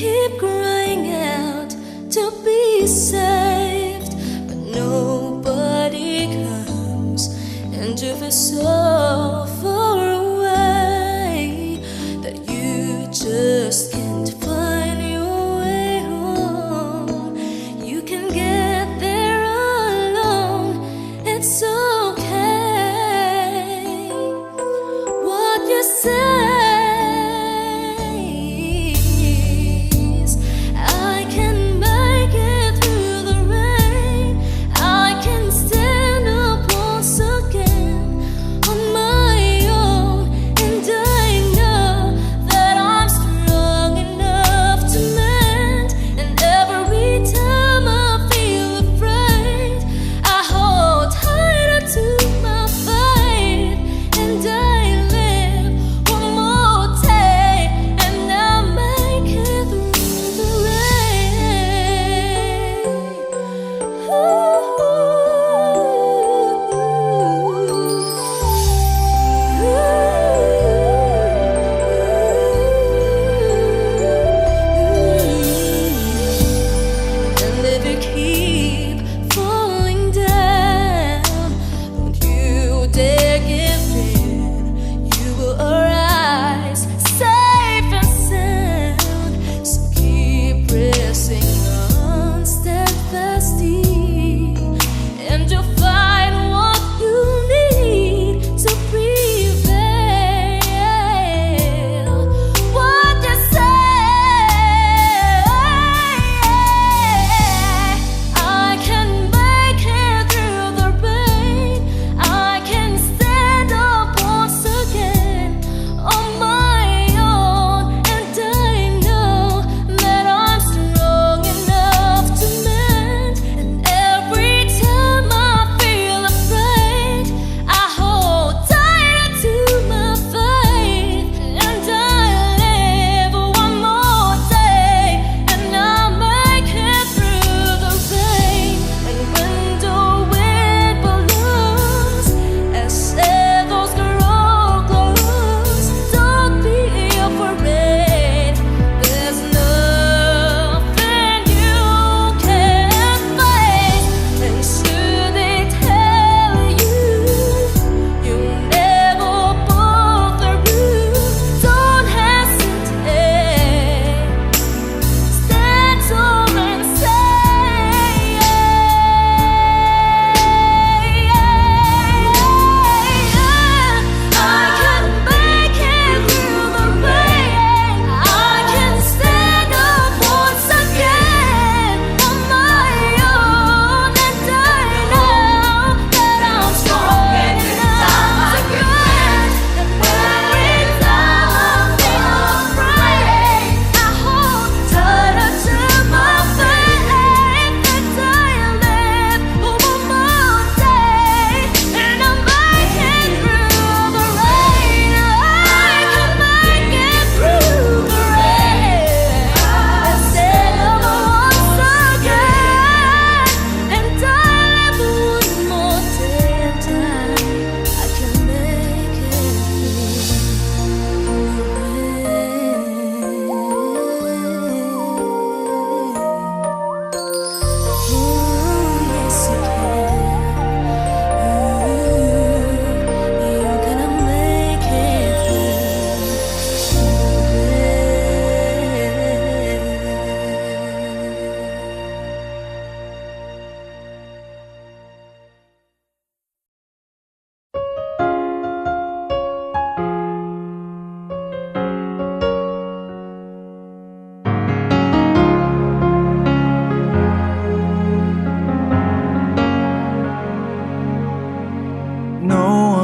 keep crying out to be saved, but nobody comes, and you feel so far away that you just can't find your way home. You can get there alone, it's okay. What you say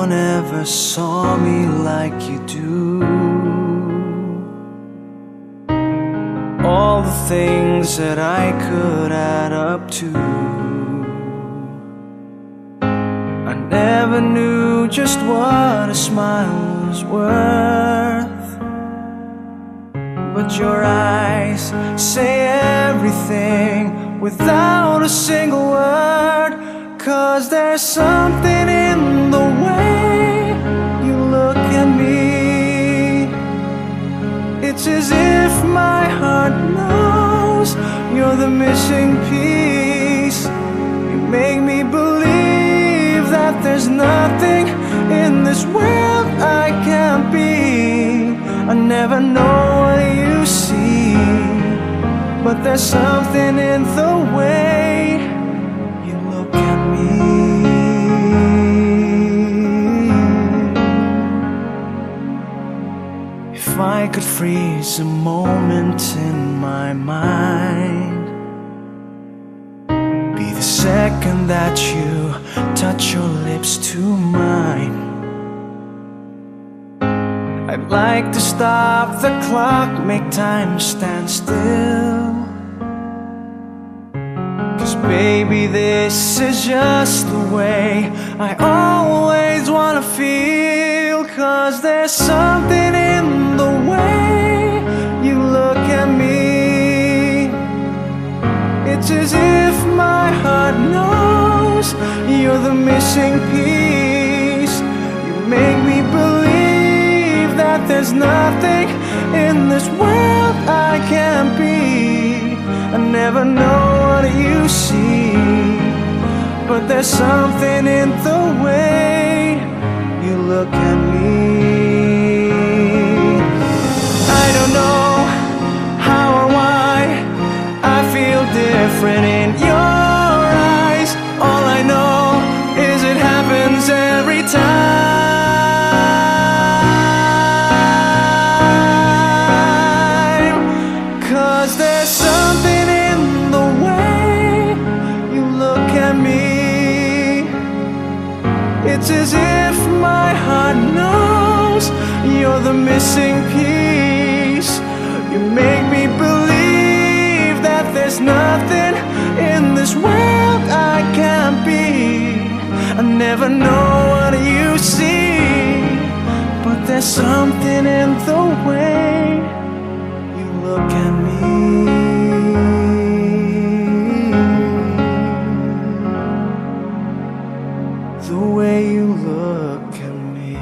never saw me like you do. All the things that I could add up to, I never knew just what a smile was worth. But your eyes say everything without a single word. 'Cause there's something in the way you look at me. It It's as if my heart knows you're the missing piece. You make me believe that there's nothing in this world I can't be. I never know what you see, but there's something in the way you look at me. If I could freeze a moment in my mind, be the second that you touch your lips to mine. I'd like to stop the clock, make time stand still. 'Cause baby, this is just the way I always wanna feel. 'Cause there's something in the way you look at me. It's as if my heart knows you're the missing piece. You make me believe that there's nothing in this world I can't be. I never know what you see, but there's something in the way you look at me. I don't know how or why I feel different in your eyes. All I know is it happens every time. 'Cause there's something in the way you look at me. It's as if my heart knows you're the missing piece. You make me believe that there's nothing in this world I can't be. I never know what you see, but there's something in the way you look at me. The way you look at me.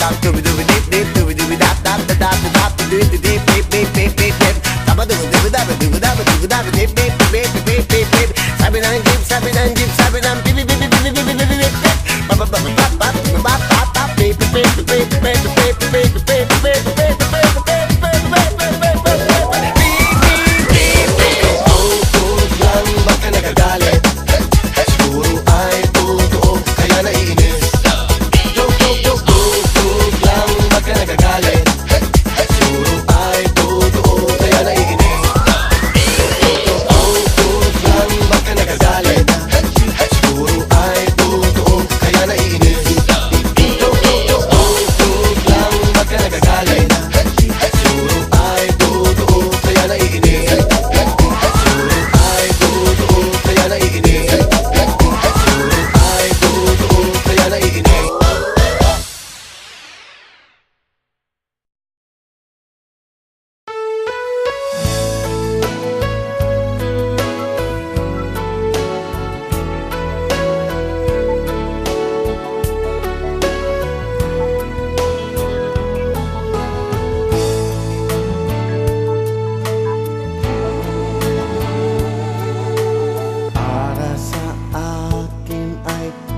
dap dooby dooby dip dip dooby dooby dap dap da dap da dap da dip dip dip dip dip dip dip daba dooby dooby daba dooby daba dooby daba dip dip dip dip dip dip sabi ng jeep sabi ng jeep sabi ng bip bip bip bip bip bip bip bap bap bap bap bap bap bap bap bip bip bip bip bip bip bip bip bip bip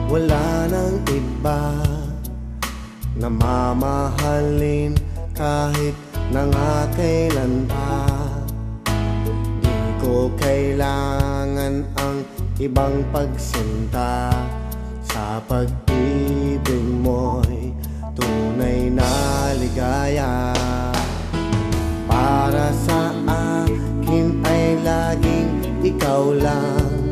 Wala nang iba na mamahalin kahit na nga kailan pa. Di ko kailangan ang ibang pagsinta. Sa pag-ibig mo'y tunay na ligaya. Para sa akin ay laging ikaw lang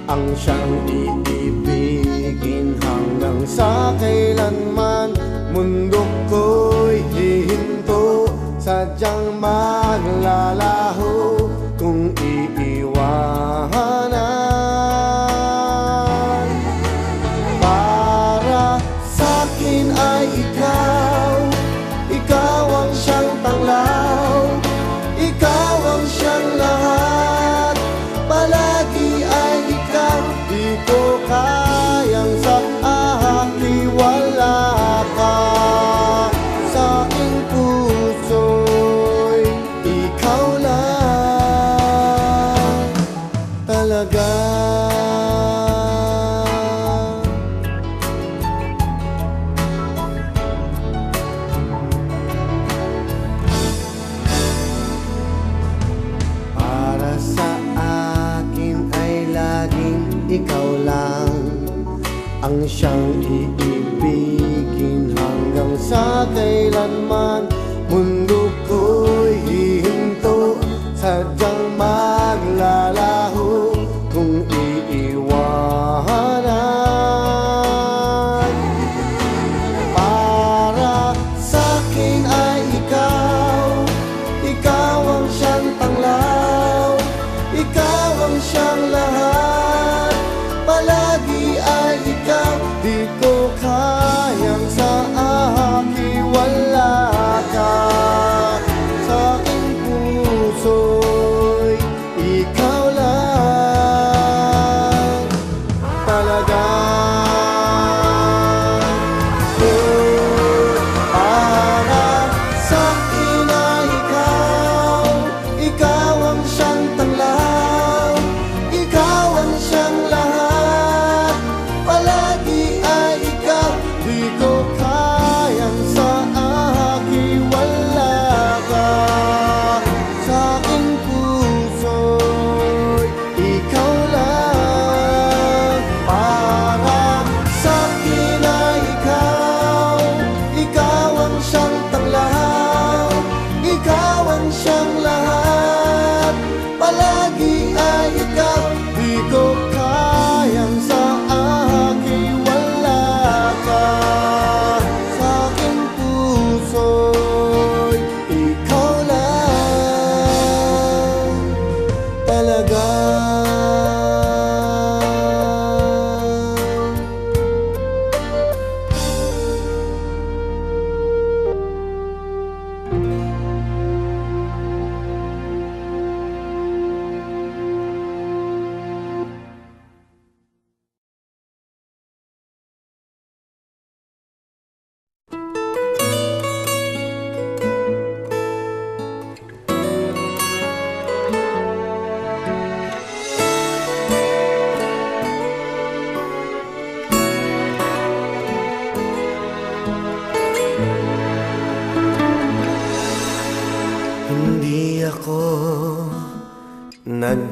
ang siyang iibigin hanggang sa kailanman. Mundo ko'y hihinto, sadyang maglalaho kung iiwanan. Para sa'kin ay ikaw, ikaw ang siyang tanglaw, ikaw ang siyang lahat. Palagi ay ikaw, di ko kayang sa akin wala ka. Sa aking puso'y ikaw lang talaga. Para sa ikaw lang ang siyang iibigin hanggang sa kailanman. Mundo ko'y hihinto, sadyang maglalaho kung iiwanan. Para sa'kin ay ikaw, ikaw ang siyang tanglaw, ikaw ang siyang lahat. Palagi ay ikaw, di ko kayang sa akin wala ka.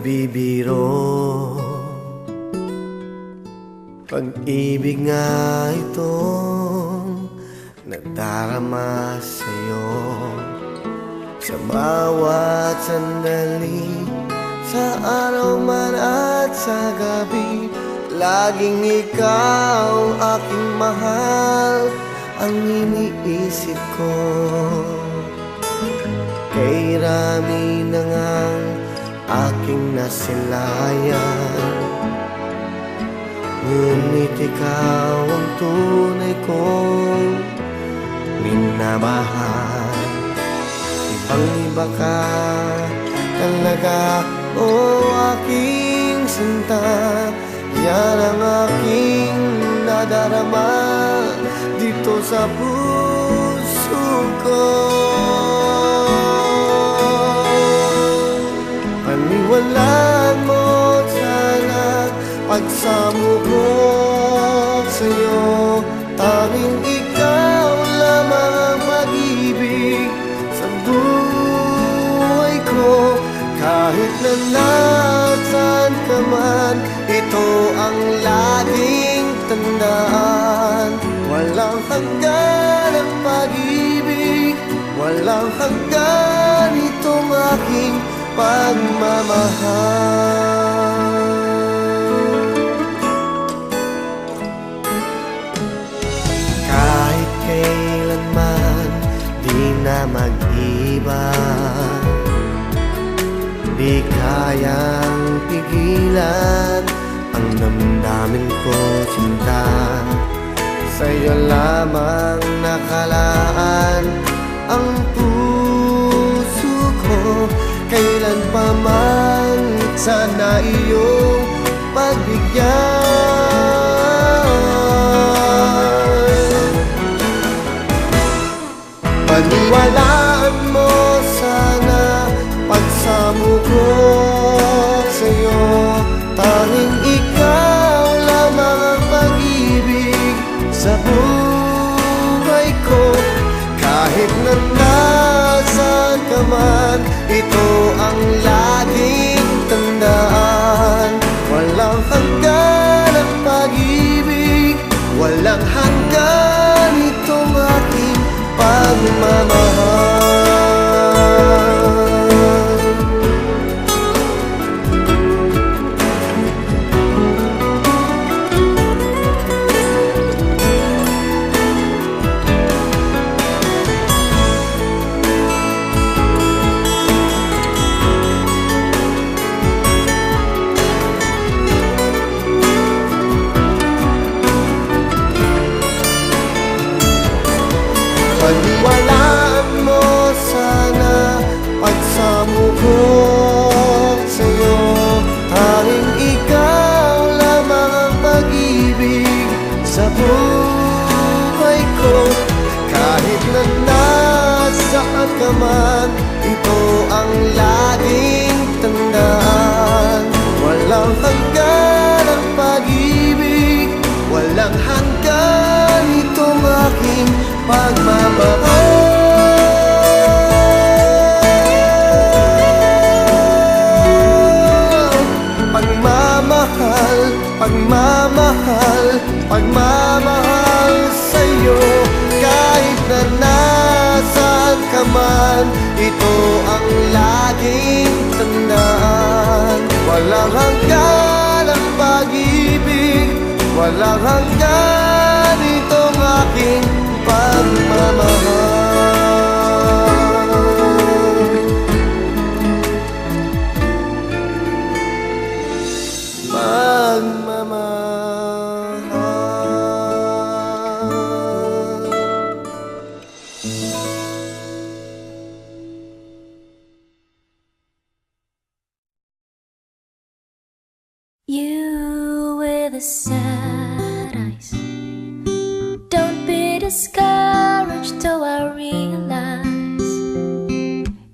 nagbibiro. Pag-ibig nga itong nadarama sa'yo sa bawat sandali, sa araw man at sa gabi. Laging ikaw aking mahal, ang iniisip ko. Kay rami na ngang aking nasilayan, ngunit ikaw ang tunay kong minamahal. Ibang-iba ka talaga, o aking sinta. Yan ang aking nadarama dito sa puso ko. Paniwalaan mo sana pagsamo ko sa'yo. Tanging ikaw lamang ang mag-ibig sa buhay ko. Kahit na nasaan ka man, ito ang laging tandaan. Walang hanggan ang pag-ibig, walang hanggan itong aking pagmamahal. Kahit kailanman di na mag-iba, di kayang pigilan ang damdamin ko, sinta. Sa'yo lamang nakalaan ang puso ko. Kailan pa man sana iyong pagbigyan. Paniwalaan mo sana pagsamo ko sa'yo. Tanging ikaw lamang ang pag-ibig sa buhay ko. Kahit na nasaan ka man, ito ang laging tandaan. Walang hanggan ang pag-ibig, walang hanggan itong aking pagmamahal. Paniwalaan mo sana pagsamo ko sa'yo. Tanging ikaw lamang ang pag-ibig sa buhay ko. Kahit na nasaan ka man, ito ang laging tandaan. Walang hanggan ang pag-ibig, walang hanggan itong aking pagmamahal. Pagmamahal, pagmamahal, pagmamahal sa'yo. Kahit na nasaan ka man, ito ang laging tandaan. Walang hanggan ang pag-ibig, walang hanggan itong aking pagmamahal. You with the sad eyes, don't be discouraged though I realize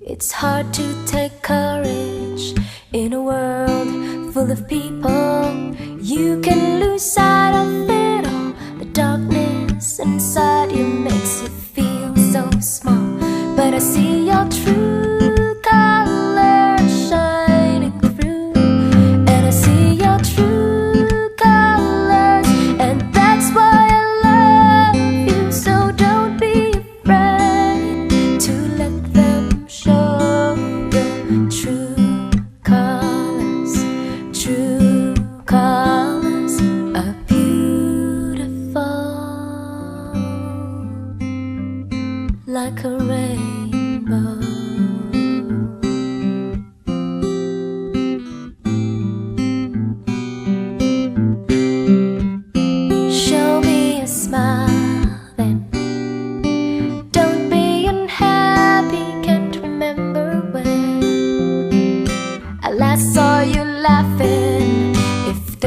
it's hard to take courage in a world full of people. You can lose sight of it all. The darkness inside you makes you feel so small, but I see your true colors shining through.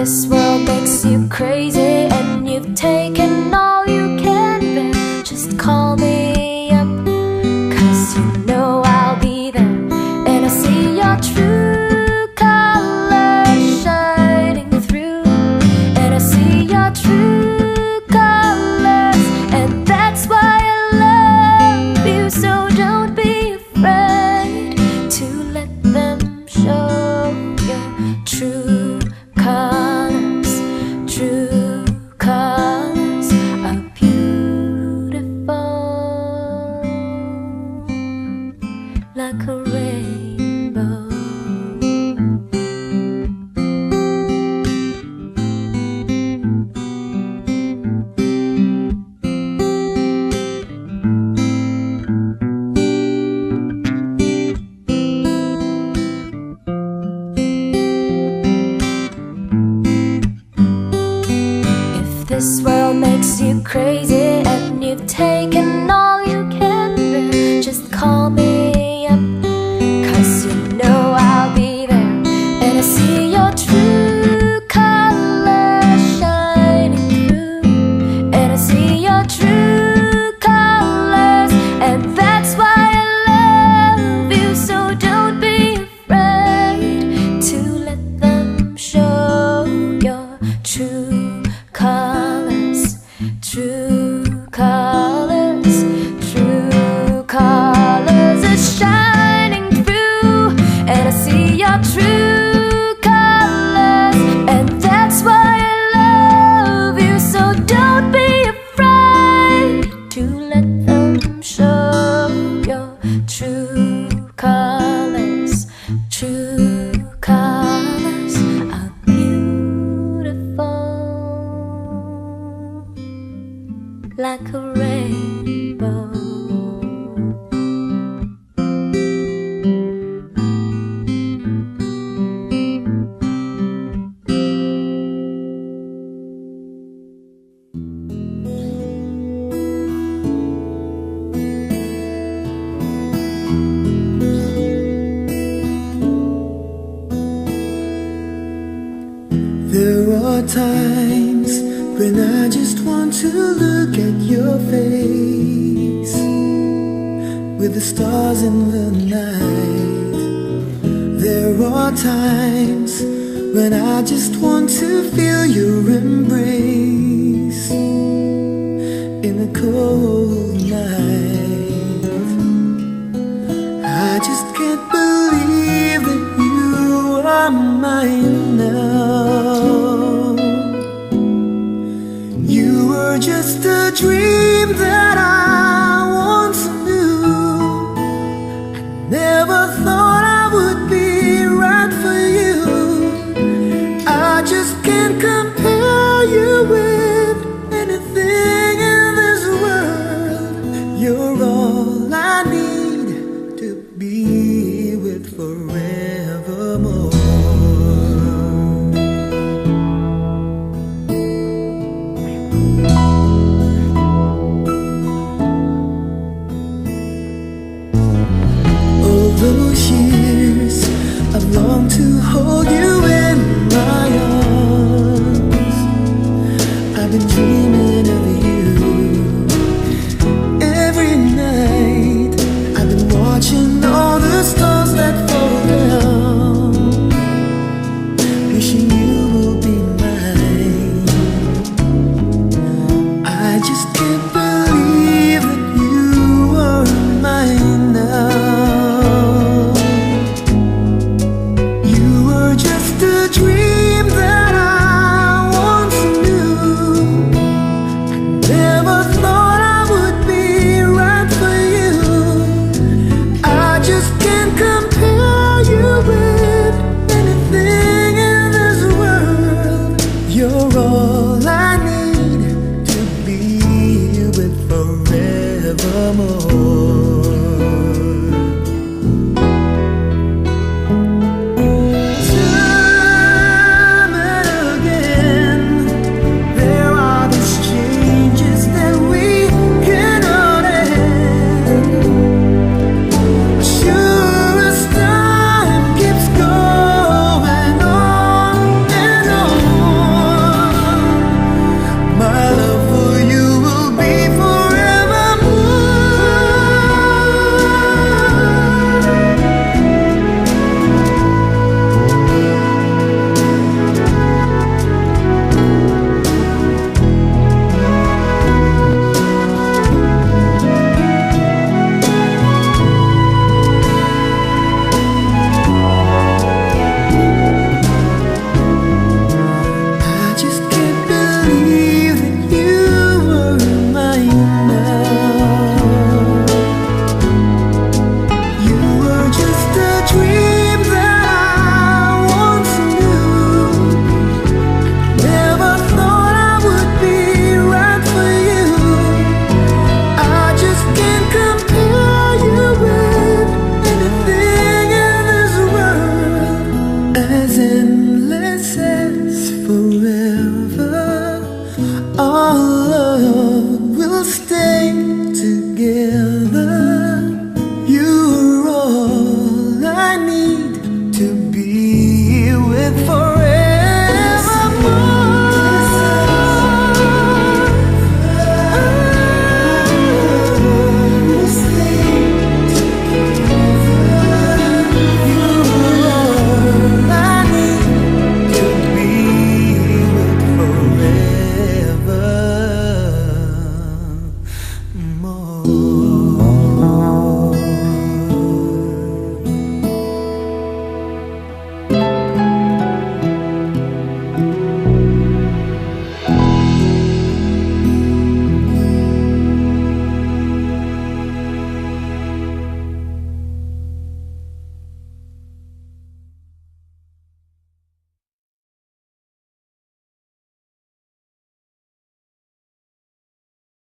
this world makes you crazy and you've taken all you can bear, just call me up, 'cause you know I'll be there. And I see your true colors shining through, and I see your true colors, and that's why I love you. So don't be afraid to let them show your true colors. True colors are beautiful, like a rainbow. If this world makes you crazy and you've taken all you can bear, just call me up, 'cause you know I'll be there. And I see your true colors shining through, and I see your true colors, and that's why I love you. So don't be afraid to let them show your true colors. True colors, true colors are shining through, and I see your true colors, and that's why I love you. So don't be afraid to let them show your true colors. True colors are beautiful, like a rainbow. There are times when I just want to look at your face, with the stars in the night. There are times when I just want to feel your embrace in the cold night. I just can't believe that you are mine.